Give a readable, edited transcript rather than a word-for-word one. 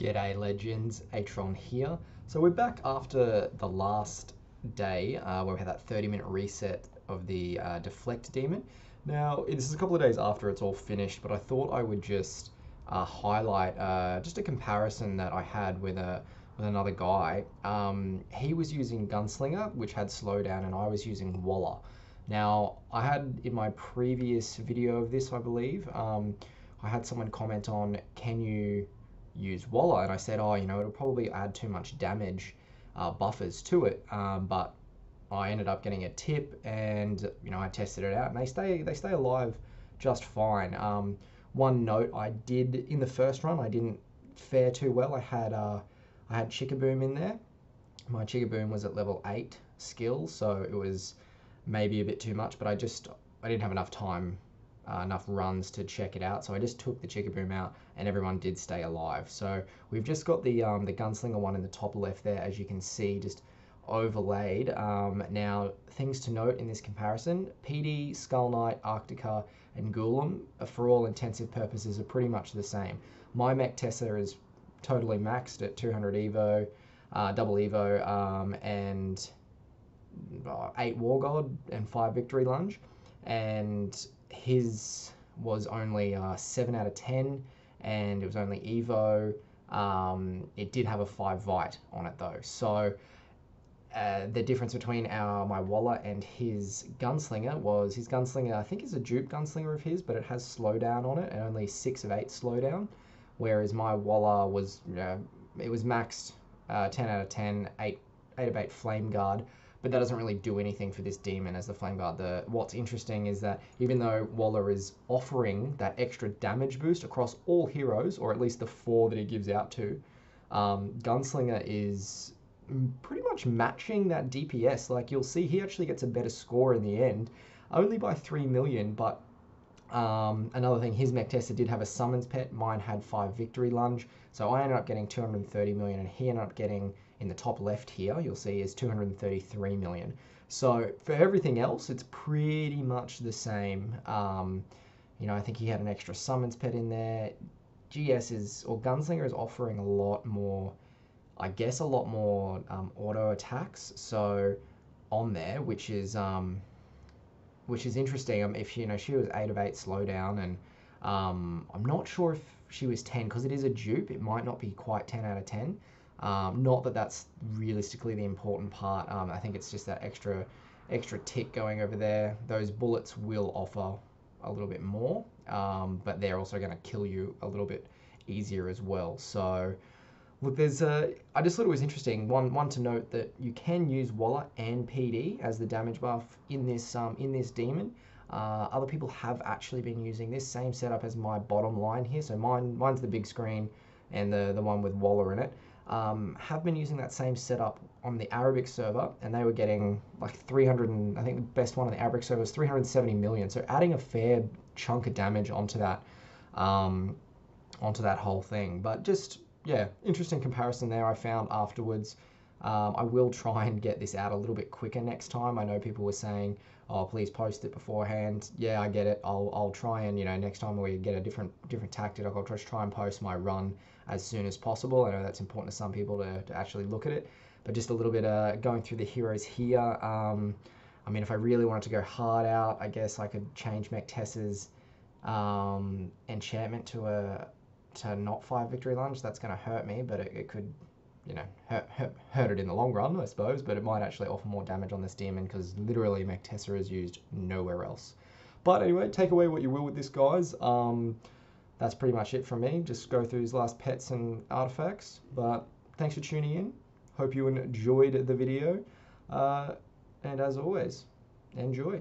G'day legends, Atron here. So we're back after the last day where we had that 30-minute reset of the Deflect demon. Now, this is a couple of days after it's all finished, but I thought I would just highlight just a comparison that I had with another guy. He was using Gunslinger, which had slowdown, and I was using Walla. Now, I had in my previous video of this, I believe, I had someone comment on, can you use Walla? And I said, oh, it'll probably add too much damage buffers to it. But I ended up getting a tip, and I tested it out, and they stay alive just fine. One note I did in the first run, I didn't fare too well. I had chickaboom in there. My chickaboom was at level 8 skill, so it was maybe a bit too much, but I didn't have enough time, enough runs to check it out, so I just took the chickaboom out and everyone did stay alive. So we've just got the Gunslinger one in the top left there, as you can see, just overlaid. Now, things to note in this comparison: PD, Skull Knight, Arctica, and Ghoulam, for all intensive purposes, are pretty much the same. My mech Tessa is totally maxed at 200 Evo, double Evo, and 8 War God and 5 Victory Lunge, and his was only 7 out of 10, and it was only Evo. It did have a 5 Vite on it though, so the difference between my Walla and his Gunslinger was, his Gunslinger I think is a dupe Gunslinger of his, but it has slowdown on it and only 6 of 8 slowdown, whereas my Walla was, it was maxed 10 out of 10, 8 of 8 Flame Guard, but that doesn't really do anything for this demon as the Flame Guard. What's interesting is that even though Walla is offering that extra damage boost across all heroes, or at least the 4 that he gives out to, Gunslinger is pretty much matching that DPS. Like, you'll see he actually gets a better score in the end, only by 3 million, but another thing, his mech Tessa did have a summons pet, mine had 5 Victory Lunge, so I ended up getting 230 million, and he ended up getting, in the top left here, you'll see, is 233 million. So for everything else, it's pretty much the same. I think he had an extra summons pet in there. Gunslinger is offering a lot more, I guess, a lot more auto attacks, so on there, which is interesting. If she was 8 of 8 slowdown, and I'm not sure if she was 10, because it is a dupe, it might not be quite 10 out of 10. Not that that's realistically the important part. I think it's just that extra tick going over there. Those bullets will offer a little bit more, but they're also going to kill you a little bit easier as well. So look, I just thought it was interesting. One to note that you can use Walla and PD as the damage buff in this demon. Other people have actually been using this same setup as my bottom line here. So mine's the big screen and the one with Walla in it. Have been using that same setup on the Arabic server, and they were getting like 300, and I think the best one on the Arabic server was 370 million. So adding a fair chunk of damage onto that whole thing. But just, yeah, interesting comparison there I found afterwards. I will try and get this out a little bit quicker next time. I know people were saying, oh, please post it beforehand. Yeah, I get it. I'll try and, next time we get a different tactic, I'll just try and post my run as soon as possible. I know that's important to some people to actually look at it, but just a little bit going through the heroes here. I mean, if I really wanted to go hard out, I guess I could change mech Tessa's enchantment to not 5 Victory Lunge. That's going to hurt me, but it could, hurt it in the long run, I suppose, but it might actually offer more damage on this demon, because literally mech Tessa is used nowhere else. But anyway, take away what you will with this, guys. That's pretty much it from me. Just go through his last pets and artifacts. But thanks for tuning in. Hope you enjoyed the video. And as always, enjoy.